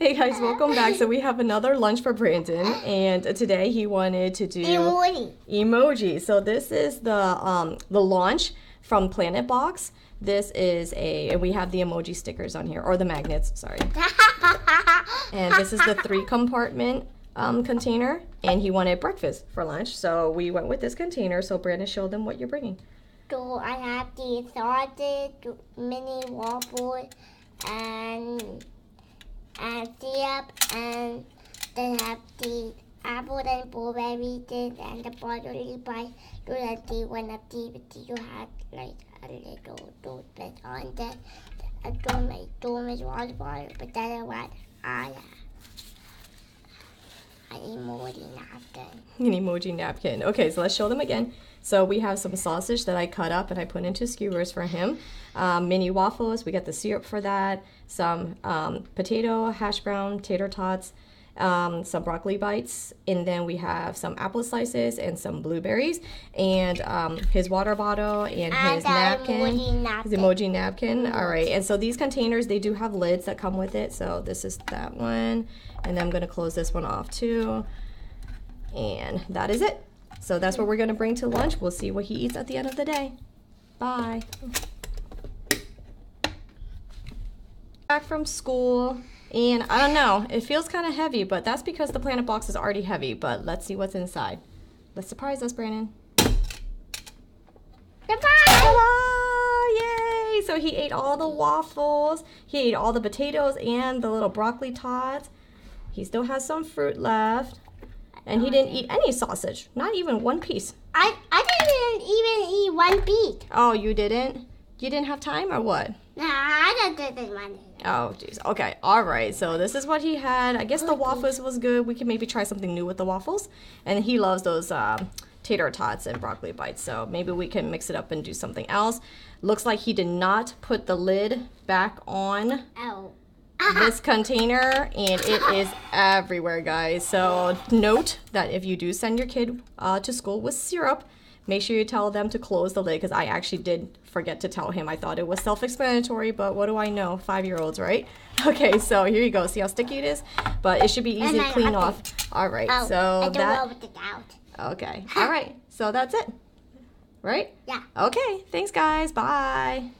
Hey guys, welcome back. So we have another lunch for Brandon, and today he wanted to do emoji. So this is the launch from Planet Box. This is and we have the emoji stickers on here, or the magnets, sorry. And this is the 3-compartment container, and he wanted breakfast for lunch, so we went with this container. So Brandon, show them what you're bringing. So I have the sausage, mini waffle, and syrup, and then have the apple and blueberries and the buttery pie. So that the one of the you had like a little toast on that. I don't make too much water, but that's what I have. An emoji napkin. An emoji napkin. Okay, so let's show them again. So we have some sausage that I cut up and I put into skewers for him. Mini waffles, we got the syrup for that. Some potato, hash brown, tater tots, some broccoli bites, and then we have some apple slices and some blueberries, and his water bottle and his napkin. His emoji napkin. All right, and so these containers, they do have lids that come with it. So this is that one, and then I'm gonna close this one off too, and that is it. So that's what we're gonna bring to lunch. We'll see what he eats at the end of the day. Bye. Back from school, and I don't know, it feels kind of heavy, but that's because the Planet Box is already heavy. But let's see what's inside. Let's surprise us, Brandon. Surprise! Ta-da! Yay! So he ate all the waffles, he ate all the potatoes and the little broccoli tots. He still has some fruit left, and he didn't eat any sausage, not even one piece. I didn't even eat one piece. Oh, you didn't? You didn't have time or what? No, I didn't want it. Oh, jeez. Okay. All right. So this is what he had. I guess the waffles was good. We can maybe try something new with the waffles. And he loves those tater tots and broccoli bites. So maybe we can mix it up and do something else. Looks like he did not put the lid back on this container, and it is everywhere, guys. So note that if you do send your kid to school with syrup, make sure you tell them to close the lid, because I actually did forget to tell him. I thought it was self-explanatory, but what do I know? 5-year-olds, right? Okay, so here you go. See how sticky it is? But it should be easy to clean off. All right, so that... Okay, all right. So that's it, right? Yeah. Okay, thanks, guys. Bye.